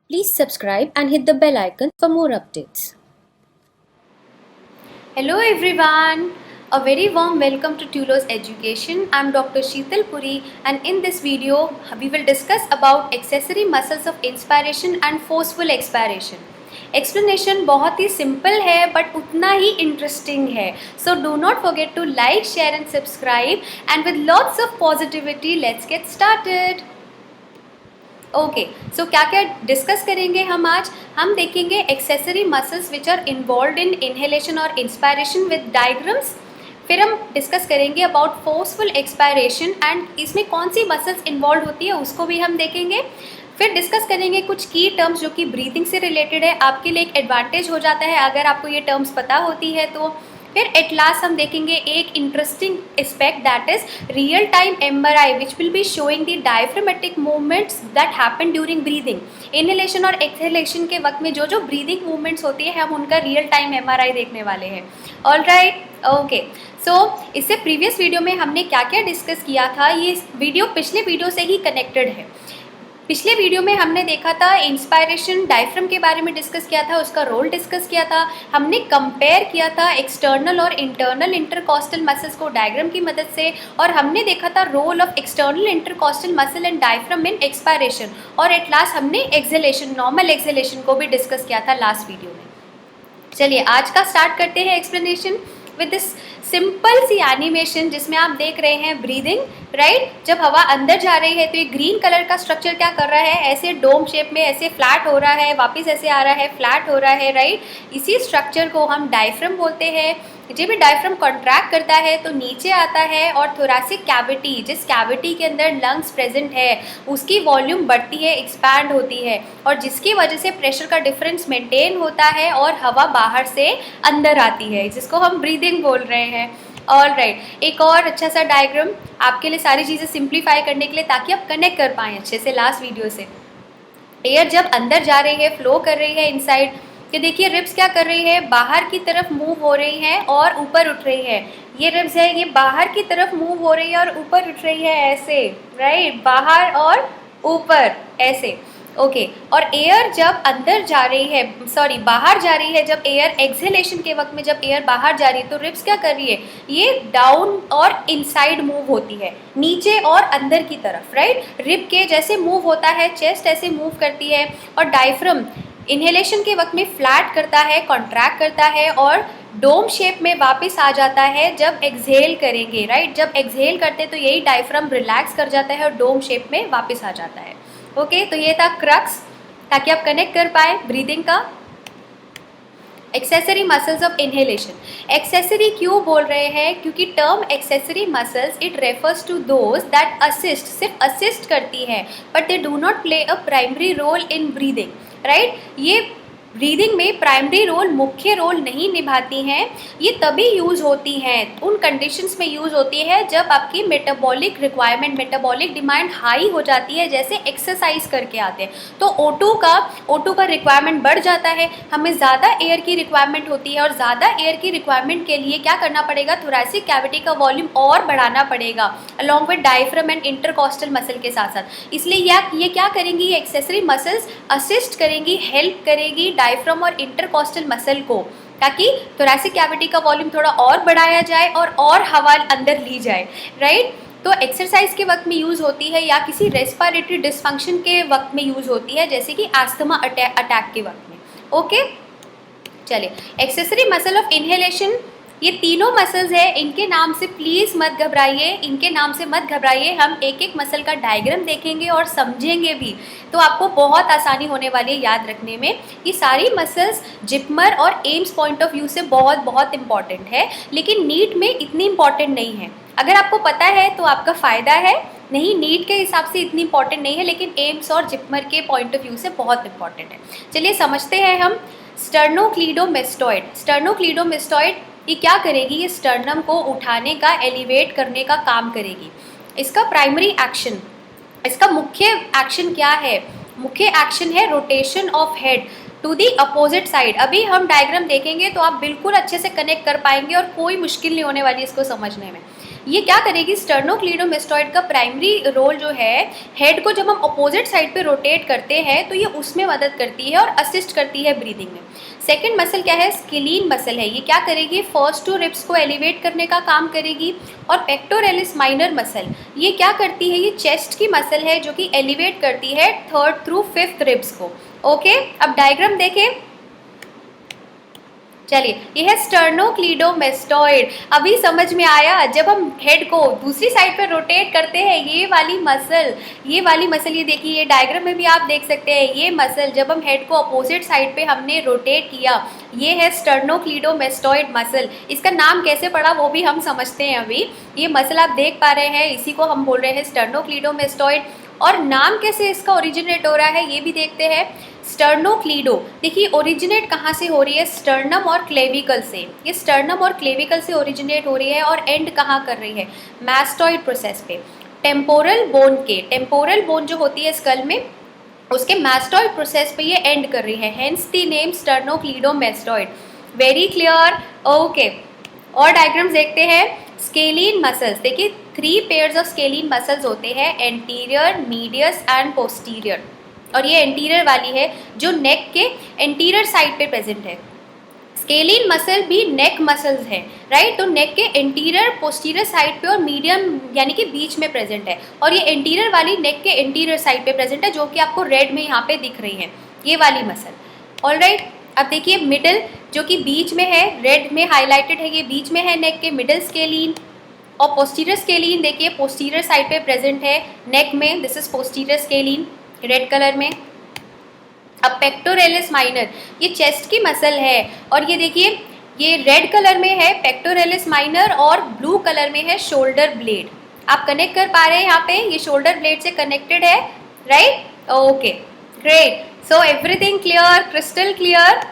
Please subscribe and hit the bell icon for more updates. Hello everyone, a very warm welcome to Tulos Education. I am Dr. Sheetal Puri, and in this video we will discuss about accessory muscles of inspiration and forceful expiration. Explanation बहुत ही simple है but उतना ही interesting है. So do not forget to like, share and subscribe, and with lots of positivity let's get started. Okay so क्या क्या discuss करेंगे हम आज. हम देखेंगे accessory muscles which are involved in inhalation और इंस्पायरेशन विद डायग्राम्स. फिर हम डिस्कस करेंगे अबाउट फोर्सफुल एक्सपायरेशन एंड इसमें कौन सी मसल्स इन्वॉल्व होती है उसको भी हम देखेंगे. फिर डिस्कस करेंगे कुछ की टर्म्स जो कि ब्रीथिंग से रिलेटेड है. आपके लिए एक एडवांटेज हो जाता है अगर आपको ये टर्म्स पता होती है तो. फिर एट लास्ट हम देखेंगे एक interesting aspect that is real time MRI which will be showing the diaphragmatic movements that happen during breathing. Inhalation और एक्सहेलेशन के वक्त में जो जो ब्रीदिंग मूवमेंट्स होती है हम उनका रियल टाइम एमआरआई देखने वाले हैं. All right, okay. सो इससे प्रीवियस वीडियो में हमने क्या क्या डिस्कस किया था, ये वीडियो पिछले वीडियो से ही कनेक्टेड है. पिछले वीडियो में हमने देखा था इंस्पायरेशन डायफ्राम के बारे में डिस्कस किया था, उसका रोल डिस्कस किया था. हमने कंपेयर किया था एक्सटर्नल और इंटरनल इंटरकॉस्टल मसल्स को डायग्राम की मदद से, और हमने देखा था role of external intercostal muscle and diaphragm in expiration. और एट लास्ट हमने एक्सहेलेशन, नॉर्मल एक्सहेलेशन को भी डिस्कस किया था लास्ट वीडियो में. चलिए आज का स्टार्ट करते हैं एक्सप्लेनेशन विद दिस सिंपल सी एनिमेशन जिसमें आप देख रहे हैं ब्रीदिंग, राइट. जब हवा अंदर जा रही है तो ये ग्रीन कलर का स्ट्रक्चर क्या कर रहा है, ऐसे डोम शेप में ऐसे फ्लैट हो रहा है, वापस ऐसे आ रहा है, फ्लैट हो रहा है, राइट. इसी स्ट्रक्चर को हम डायफ्राम बोलते हैं. जब भी डायफ्राम कॉन्ट्रैक्ट करता है तो नीचे आता है और थोरैसिक कैविटी, जिस कैविटी के अंदर लंग्स प्रेजेंट है उसकी वॉल्यूम बढ़ती है, एक्सपैंड होती है, और जिसकी वजह से प्रेशर का डिफरेंस मेंटेन होता है और हवा बाहर से अंदर आती है, जिसको हम ब्रीदिंग बोल रहे हैं. ऑल राइट, एक और अच्छा सा डायग्राम आपके लिए, सारी चीज़ें सिंप्लीफाई करने के लिए ताकि आप कनेक्ट कर पाएँ अच्छे से लास्ट वीडियो से. एयर जब अंदर जा रही है, फ्लो कर रही है इनसाइड, कि देखिए रिब्स क्या कर रही है, बाहर की तरफ मूव हो रही है और ऊपर उठ रही है. ये रिब्स है, ये बाहर की तरफ मूव हो रही है और ऊपर उठ रही है ऐसे, राइट. बाहर और ऊपर ऐसे, ओके. और एयर जब अंदर जा रही है, सॉरी बाहर जा रही है, जब एयर एक्सहेलेशन के वक्त में जब एयर बाहर जा रही है तो रिब्स क्या कर रही है, ये डाउन और इनसाइड मूव होती है, नीचे और अंदर की तरफ, राइट. रिब के जैसे मूव होता है, चेस्ट ऐसे मूव करती है, और डायफ्राम इनहेलेशन के वक्त में फ्लैट करता है, कॉन्ट्रैक्ट करता है और डोम शेप में वापस आ जाता है जब एक्सहेल करेंगे, राइट. जब एक्सहेल करते हैं तो यही डायफ्राम रिलैक्स कर जाता है और डोम शेप में वापस आ जाता है. ओके, तो ये था क्रक्स, ताकि आप कनेक्ट कर पाए ब्रीदिंग का. Accessory muscles of inhalation. Accessory क्यों बोल रहे हैं, क्योंकि term accessory muscles it refers to those that assist, सिर्फ असिस्ट करती है but they do not play a primary role in breathing, right. ये ब्रीदिंग में प्राइमरी रोल, मुख्य रोल नहीं निभाती हैं. ये तभी यूज़ होती हैं, उन कंडीशंस में यूज़ होती है जब आपकी metabolic requirement, metabolic demand high हो जाती है, जैसे एक्सरसाइज करके आते हैं तो O2 का रिक्वायरमेंट बढ़ जाता है, हमें ज़्यादा एयर की रिक्वायरमेंट होती है, और ज़्यादा एयर की रिक्वायरमेंट के लिए क्या करना पड़ेगा, थोरैसिक कैविटी का वॉल्यूम और बढ़ाना पड़ेगा along with diaphragm and intercostal muscle के साथ साथ. इसलिए ये क्या करेंगी, ये एक्सेसरी मसल्स असिस्ट करेंगी, हेल्प करेगी डायफ्राम और इंटरकॉस्टल मसल को, ताकि थोरैसिक कैविटी का वॉल्यूम थोड़ा और बढ़ाया जाए और हवा अंदर ली जाए, राइट. तो एक्सरसाइज के वक्त में यूज़ होती है या किसी रेस्पिरेटरी डिसफंक्शन के वक्त में यूज़ होती है, जैसे कि अस्थमा अटैक के वक्त में. ओके, चलिए. एक्सेसरी मसल ऑफ इनहेलेशन, ये तीनों मसल्स है, इनके नाम से प्लीज़ मत घबराइए, इनके नाम से मत घबराइए. हम एक एक मसल का डायग्राम देखेंगे और समझेंगे भी, तो आपको बहुत आसानी होने वाली है याद रखने में. ये सारी मसल्स जिपमर और एम्स पॉइंट ऑफ व्यू से बहुत बहुत इंपॉर्टेंट है, लेकिन नीट में इतनी इंपॉर्टेंट नहीं है. अगर आपको पता है तो आपका फ़ायदा है, नहीं नीट के हिसाब से इतनी इंपॉर्टेंट नहीं है, लेकिन एम्स और जिपमर के पॉइंट ऑफ व्यू से बहुत इंपॉर्टेंट है. चलिए समझते हैं हम. स्टर्नोक्लीडोमेस्टॉइड. स्टर्नोक्लीडोमेस्टॉइड ये क्या करेगी, ये स्टर्नम को उठाने का, एलिवेट करने का काम करेगी. इसका प्राइमरी एक्शन, इसका मुख्य एक्शन क्या है, मुख्य एक्शन है rotation of head to the opposite side. अभी हम डायग्राम देखेंगे तो आप बिल्कुल अच्छे से कनेक्ट कर पाएंगे और कोई मुश्किल नहीं होने वाली इसको समझने में. ये क्या करेगी, स्टर्नोक्लीडोमेस्टॉइड का प्राइमरी रोल जो है, हेड को जब हम अपोजिट साइड पे रोटेट करते हैं तो ये उसमें मदद करती है और असिस्ट करती है ब्रीदिंग में। सेकेंड मसल क्या है, स्केलीन मसल है। ये क्या करेगी, फर्स्ट टू रिब्स को एलिवेट करने का काम करेगी। और पेक्टोरेलिस माइनर मसल, ये क्या करती है, ये चेस्ट की मसल है जो कि एलिवेट करती है थर्ड थ्रू फिफ्थ रिब्स को। ओके, अब डायग्राम देखें। चलिए, ये है स्टर्नोक्लीडोमेस्टॉइड। अभी समझ में आया, जब हम हेड को दूसरी साइड पर रोटेट करते हैं, ये वाली मसल, ये देखिए, ये डायग्राम में भी आप देख सकते हैं, ये मसल जब हम हेड को अपोजिट साइड पे हमने रोटेट किया, ये है स्टर्नोक्लीडोमेस्टॉइड मसल। इसका नाम कैसे पड़ा वो भी हम समझते हैं अभी। ये मसल आप देख पा रहे हैं, इसी को हम बोल रहे हैं स्टर्नोक्लीडोमेस्टॉइड। और नाम कैसे इसका ओरिजिनेट हो रहा है ये भी देखते हैं। स्टर्नोक्लीडो, देखिए ओरिजिनेट कहाँ से हो रही है, स्टर्नम और क्लेविकल से। ये स्टर्नम और क्लेविकल से ओरिजिनेट हो रही है और एंड कहाँ कर रही है, मैस्टॉइड प्रोसेस पे। टेम्पोरल बोन जो होती है स्कल में, उसके मैस्टॉइड प्रोसेस पे ये एंड कर रही है, hence the name sternocleidomastoid. Very clear, okay. और डायग्राम्स देखते हैं। स्केलीन मसल्स, देखिए 3 पेयर्स ऑफ स्केलीन मसल्स होते हैं, एंटीरियर, मीडियस एंड पोस्टीरियर। और ये एंटीरियर वाली है जो नेक के एंटीरियर साइड पे प्रेजेंट है। स्केलीन मसल भी नेक मसल्स है, राइट। तो नेक के एंटीरियर, पोस्टीरियर साइड पे और मीडियम यानी कि बीच में प्रेजेंट है। और ये एंटीरियर वाली नेक के एंटीरियर साइड पे प्रेजेंट है, जो कि आपको रेड में यहाँ पे दिख रही है, ये वाली मसल। ऑलराइट, अब देखिए मिडिल जो कि बीच में है, रेड में हाईलाइटेड है, ये बीच में है नेक के, मिडिल स्केलीन। और पोस्टीरियर स्केलीन देखिए पोस्टीरियर साइड पे प्रेजेंट है नेक में, this is posterior scalene red colour में। अब पेक्टोरेलिस माइनर, ये चेस्ट की मसल है, और ये देखिए ये रेड कलर में है पेक्टोरेलिस माइनर और ब्लू कलर में है शोल्डर ब्लेड। आप कनेक्ट कर पा रहे हैं यहाँ पे, ये शोल्डर ब्लेड से कनेक्टेड है, right. Okay, great. So everything clear, crystal clear.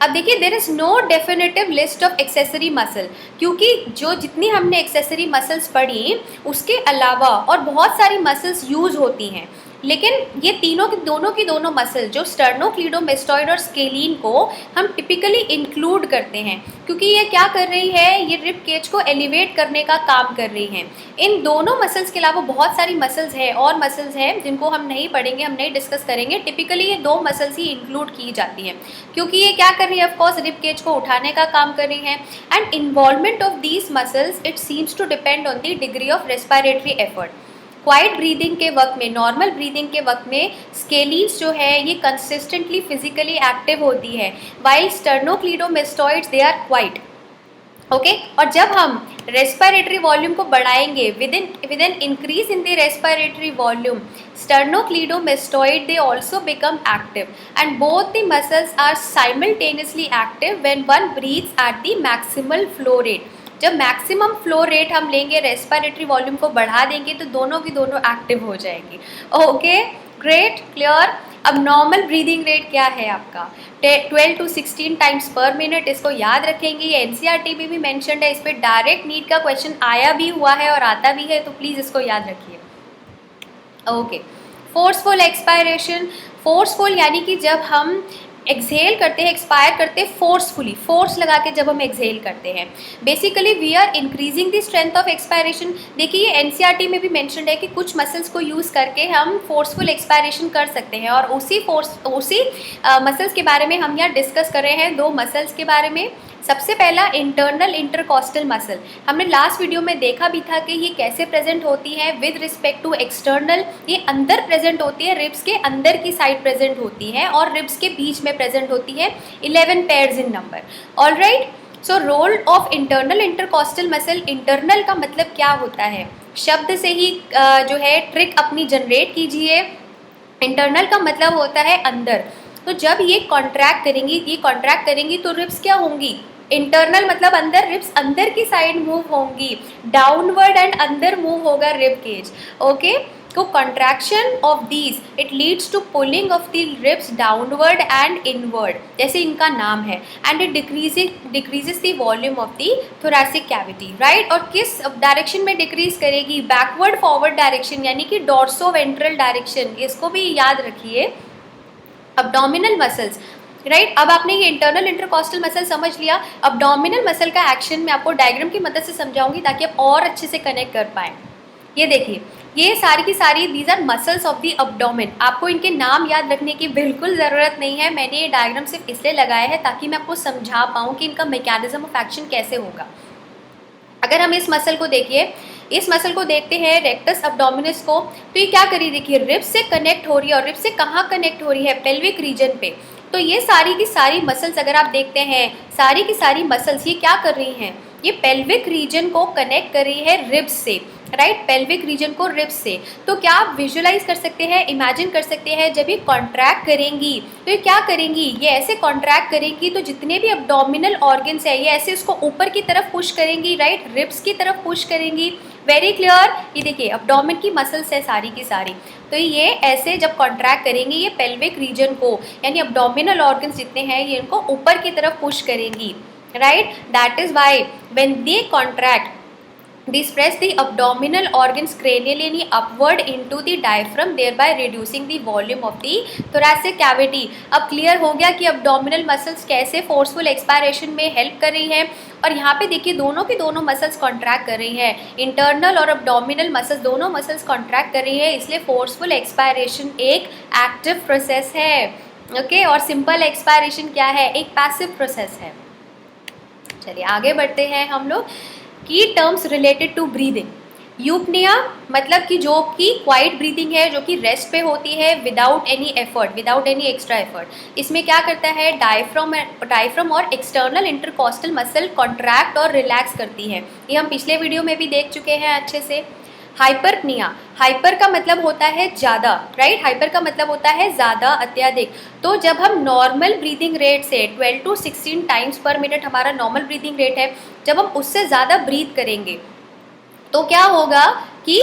अब देखिए there is no definitive list of accessory muscle, क्योंकि जो जितनी हमने एक्सेसरी मसल्स पढ़ी उसके अलावा और बहुत सारी मसल्स यूज होती हैं, लेकिन ये दोनों की दोनों मसल जो स्टर्नोक्लीडोमेस्टॉइड और स्केलीन को हम टिपिकली इंक्लूड करते हैं, क्योंकि ये क्या कर रही है, ये रिब केज को एलिवेट करने का काम कर रही हैं। इन दोनों मसल्स के अलावा बहुत सारी मसल्स हैं और मसल्स हैं जिनको हम नहीं पढ़ेंगे, हम नहीं डिस्कस करेंगे। टिपिकली ये 2 मसल्स ही इंक्लूड की जाती हैं, क्योंकि ये क्या कर रही है, ऑफकोर्स रिब केज को उठाने का काम कर रही हैं। And involvement of these muscles it seems to depend on the degree of respiratory effort. Quiet breathing के वक्त में, नॉर्मल ब्रीदिंग के वक्त में स्केलीन्स जो है ये कंसिस्टेंटली फिजिकली एक्टिव होती है, while sternocleidomastoids they are quiet. Okay, और जब हम रेस्पिरेटरी वॉल्यूम को बढ़ाएंगे with an increase in the respiratory volume, sternocleidomastoid they also become active and both the muscles are simultaneously active when one breathes at the maximal flow rate। जब maximum flow rate हम लेंगे, respiratory volume को बढ़ा देंगे, तो दोनों की दोनों एक्टिव हो जाएंगी। Okay, great, clear. अब नॉर्मल ब्रीदिंग रेट क्या है आपका, 12 to 16 टाइम्स पर मिनट। इसको याद रखेंगे, ये एनसीईआरटी में भी मेंशन्ड है, इस पर डायरेक्ट नीट का क्वेश्चन आया भी हुआ है और आता भी है, तो प्लीज़ इसको याद रखिए। ओके, फोर्सफुल एक्सपायरेशन, फोर्सफुल यानी कि जब हम एक्सहेल करते हैं, एक्सपायर करते हैं फोर्सफुली, फोर्स लगा के जब हम एक्सहेल करते हैं। Basically we are increasing the strength of expiration. देखिए ये एनसीईआरटी में भी मेंशन्ड है कि कुछ मसल्स को यूज़ करके हम फोर्सफुल एक्सपायरेशन कर सकते हैं, और उसी मसल्स के बारे में हम यहाँ डिस्कस कर रहे हैं, 2 मसल्स के बारे में। सबसे पहला इंटरनल इंटरकॉस्टल मसल, हमने लास्ट वीडियो में देखा भी था कि ये कैसे प्रेजेंट होती है विद रिस्पेक्ट टू एक्सटर्नल। ये अंदर प्रेजेंट होती है, रिब्स के अंदर की साइड प्रेजेंट होती है और रिब्स के बीच में प्रेजेंट होती है, 11 pairs in number. Alright, so role of internal intercostal muscle. Internal का मतलब क्या होता है, शब्द से ही जो है ट्रिक अपनी जनरेट कीजिए। इंटरनल का मतलब होता है अंदर, तो जब ये कॉन्ट्रैक्ट करेंगी तो रिब्स क्या होंगी, इंटरनल मतलब अंदर, रिब्स अंदर की साइड मूव होंगी, डाउनवर्ड एंड अंदर मूव होगा रिब केज। ओके, तो contraction of these it leads to pulling of the ribs downward and inward, जैसे इनका नाम है, and it decreases the volume of the thoracic cavity, right. और किस डायरेक्शन में डिक्रीज करेगी, बैकवर्ड फॉरवर्ड डायरेक्शन, यानी कि डॉर्सो वेंट्रल डायरेक्शन, इसको भी याद रखिए। Abdominal muscles, right. अब आपने ये इंटरनल इंटरकॉस्टल मसल समझ लिया। अब्डोमिनल मसल का एक्शन मैं आपको डायग्राम की मदद से समझाऊंगी ताकि आप और अच्छे से कनेक्ट कर पाएँ। ये देखिए, ये सारी की सारी these our muscles of the abdomen. आपको इनके नाम याद रखने की बिल्कुल ज़रूरत नहीं है, मैंने ये डायग्राम सिर्फ इसलिए लगाया है ताकि मैं आपको समझा पाऊँ कि इनका मैकेनिज्म ऑफ एक्शन कैसे होगा। अगर हम इस मसल को देखिए, इस मसल को देखते हैं रेक्टस अब्डोमिनस को, तो ये क्या करी, देखिए रिब्स से कनेक्ट हो रही है। और रिब्स से कहाँ कनेक्ट हो रही है, पेल्विक रीजन पे। तो ये सारी की सारी मसल्स अगर आप देखते हैं, सारी की सारी मसल्स ये क्या कर रही हैं, ये पेल्विक रीजन को कनेक्ट कर रही है रिब्स से, राइट, पेल्विक रीजन को रिब्स से। तो क्या आप विजुअलाइज कर सकते हैं, इमेजिन कर सकते हैं, जब ये कॉन्ट्रैक्ट करेंगी तो ये क्या करेंगी, ये ऐसे कॉन्ट्रैक्ट करेंगी तो जितने भी अब्डोमिनल ऑर्गन्स है ये ऐसे उसको ऊपर की तरफ पुश करेंगी, राइट, रिब्स की तरफ पुश करेंगी। Very clear. ये देखिए अब्डोमेन की मसल्स है सारी की सारी, तो ये ऐसे जब कॉन्ट्रैक्ट करेंगी ये पेल्विक रीजन को, यानी अब्डोमिनल ऑर्गन्स जितने हैं ये इनको ऊपर की तरफ पुश करेंगी, right. That is why when they contract these press the abdominal organs cranially upward into the diaphragm, thereby reducing the volume of the thoracic cavity। अब क्लियर हो गया कि abdominal muscles कैसे forceful expiration में help कर रही हैं। और यहाँ पे देखिए दोनों की दोनों मसल्स कॉन्ट्रैक्ट कर रही हैं, इंटरनल और abdominal मसल्स दोनों मसल्स कॉन्ट्रैक्ट कर रही है, इसलिए फोर्सफुल एक्सपायरेशन एक एक्टिव प्रोसेस है, ओके। और सिंपल एक्सपायरेशन क्या है, एक पैसिव प्रोसेस है। चलिए आगे बढ़ते हैं हम लोग। की terms related to breathing, eupnoea मतलब कि जो कि क्वाइट ब्रीदिंग है, जो कि रेस्ट पे होती है without any effort, without any extra effort. इसमें क्या करता है, डायफ्राम और एक्सटर्नल इंटरकॉस्टल मसल कॉन्ट्रैक्ट और रिलैक्स करती है। ये हम पिछले वीडियो में भी देख चुके हैं अच्छे से। हाइपरपनिया, हाइपर का मतलब होता है ज़्यादा, राइट, हाइपर का मतलब होता है ज़्यादा, अत्यधिक। तो जब हम नॉर्मल ब्रीदिंग रेट से 12 to 16 टाइम्स पर मिनट हमारा नॉर्मल ब्रीदिंग रेट है, जब हम उससे ज़्यादा ब्रीथ करेंगे तो क्या होगा कि,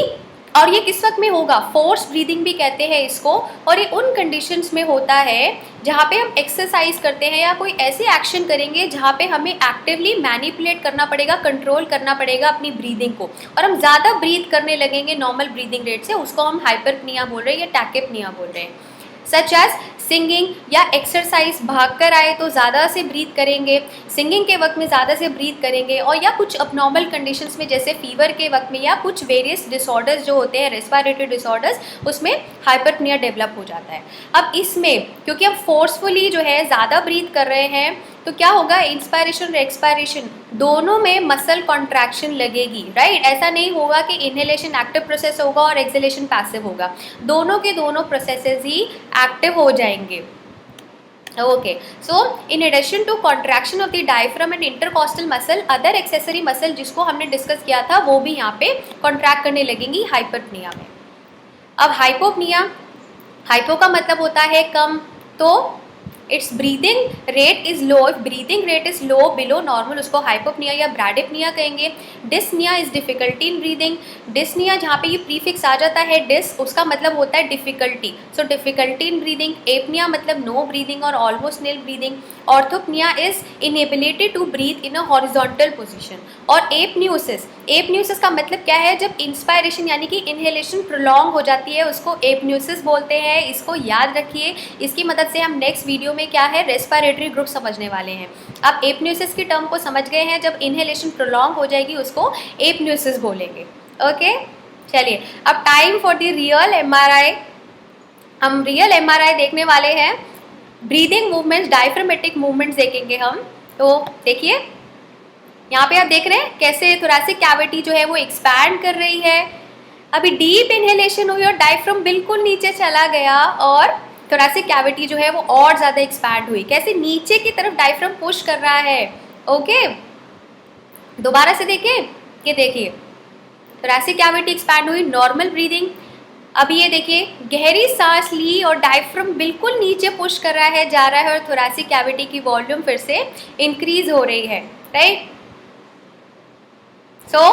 और ये किस वक्त में होगा, फोर्स ब्रीदिंग भी कहते हैं इसको। और ये उन कंडीशंस में होता है जहाँ पे हम एक्सरसाइज करते हैं या कोई ऐसे एक्शन करेंगे जहाँ पे हमें एक्टिवली मैनिपुलेट करना पड़ेगा, कंट्रोल करना पड़ेगा अपनी ब्रीदिंग को, और हम ज़्यादा ब्रीथ करने लगेंगे नॉर्मल ब्रीदिंग रेट से, उसको हम हाइपरपनिया बोल रहे हैं या टैकिपनिया बोल रहे हैं। सच एज सिंगिंग या एक्सरसाइज, भाग कर आए तो ज़्यादा से ब्रीथ करेंगे, सिंगिंग के वक्त में ज़्यादा से ब्रीथ करेंगे, और या कुछ अबनॉर्मल कंडीशंस में जैसे फीवर के वक्त में या कुछ वेरियस डिसऑर्डर्स जो होते हैं रेस्पिरेटरी डिसऑर्डर्स, उसमें हाइपरपनिया डेवलप हो जाता है। अब इसमें क्योंकि हम फोर्सफुली जो है ज़्यादा ब्रीथ कर रहे हैं तो क्या होगा, इंस्पायरेशन और एक्सपायरेशन दोनों में मसल कॉन्ट्रैक्शन लगेगी, राइट। ऐसा नहीं होगा कि इनहेलेशन एक्टिव प्रोसेस होगा और एक्सहेलेशन पैसिव होगा, दोनों के दोनों प्रोसेसेस ही एक्टिव हो जाएंगे, okay. So in addition to contraction of the diaphragm and intercostal muscle, other accessory muscle जिसको हमने डिस्कस किया था वो भी यहाँ पे कॉन्ट्रैक्ट करने लगेंगी हाइपरपनिया में। अब हाइपोपनिया, हाइपो का मतलब होता है कम, तो its breathing rate is low, if breathing rate is low below normal उसको हाइपोपनिया या ब्रैडिपनिया कहेंगे। Dyspnoea is difficulty in breathing, dyspnoea जहाँ पे ये प्रीफिक्स आ जाता है डिस, उसका मतलब होता है difficulty, so difficulty in breathing. Apnoea मतलब नो ब्रीदिंग और almost nil breathing. Orthopnoea is inability to breathe in a horizontal position. और एपन्यूसिस, एपन्यूसिस का मतलब क्या है, जब इंस्पायरेशन यानी कि इनहेलेशन प्रोलॉन्ग हो जाती है उसको एपन्यूसिस बोलते हैं, इसको याद रखिए। इसकी मदद से हम नेक्स्ट वीडियो में क्या है रेस्पिरेटरी ग्रुप समझने वाले हैं। आप एपन्यूसिस की टर्म को समझ गए हैं, जब इनहेलेशन प्रोलॉन्ग हो जाएगी उसको एपन्यूसिस बोलेंगे, ओके। चलिए अब time for the real MRI, हम रियल एमआरआई देखने वाले हैं। ब्रीदिंग मूवमेंट्स, डायफ्रामेटिक मूवमेंट्स देखेंगे हम। तो देखिए यहाँ पे आप देख रहे हैं कैसे थोरेसिक कैविटी जो है वो एक्सपैंड कर रही है। अभी डीप इनहेलेशन हुई और डायफ्राम बिल्कुल नीचे चला गया और थोरेसिक कैविटी जो है वो और ज़्यादा एक्सपैंड हुई, कैसे नीचे की तरफ डायफ्राम पुश कर रहा है, ओके। दोबारा से देखें, ये देखिए थोरेसिक कैविटी एक्सपैंड हुई, नॉर्मल ब्रीदिंग। अभी ये देखिए गहरी सांस ली और डायफ्राम बिल्कुल नीचे पुश कर रहा है, जा रहा है, और थोरेसिक कैविटी की वॉल्यूम फिर से इंक्रीज हो रही है, right. So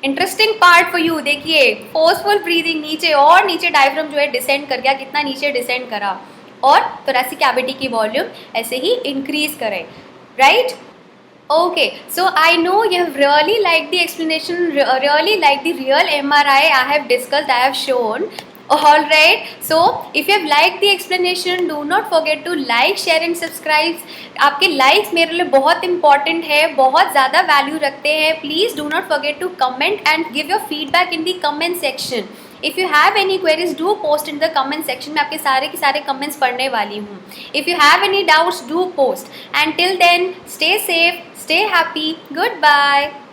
interesting part for you, देखिए फोर्सफुल ब्रीदिंग, नीचे और नीचे डायफ्राम जो है डिसेंड कर गया, कितना नीचे डिसेंड करा, और थोरेसिक कैविटी की वॉल्यूम ऐसे ही इंक्रीज करे, right. Okay, so I know you have really liked the explanation, really liked the real MRI I have discussed, I have shown. All right. So if you have liked the explanation, do not forget to like, share and subscribe. आपके likes मेरे लिए बहुत important है, बहुत ज़्यादा value रखते हैं. Please do not forget to comment and give your feedback in the comment section. If you have any queries, do post in the comment section. मैं आपके सारे के सारे comments पढ़ने वाली हूँ. If you have any doubts, do post. And till then, stay safe, stay happy. Goodbye.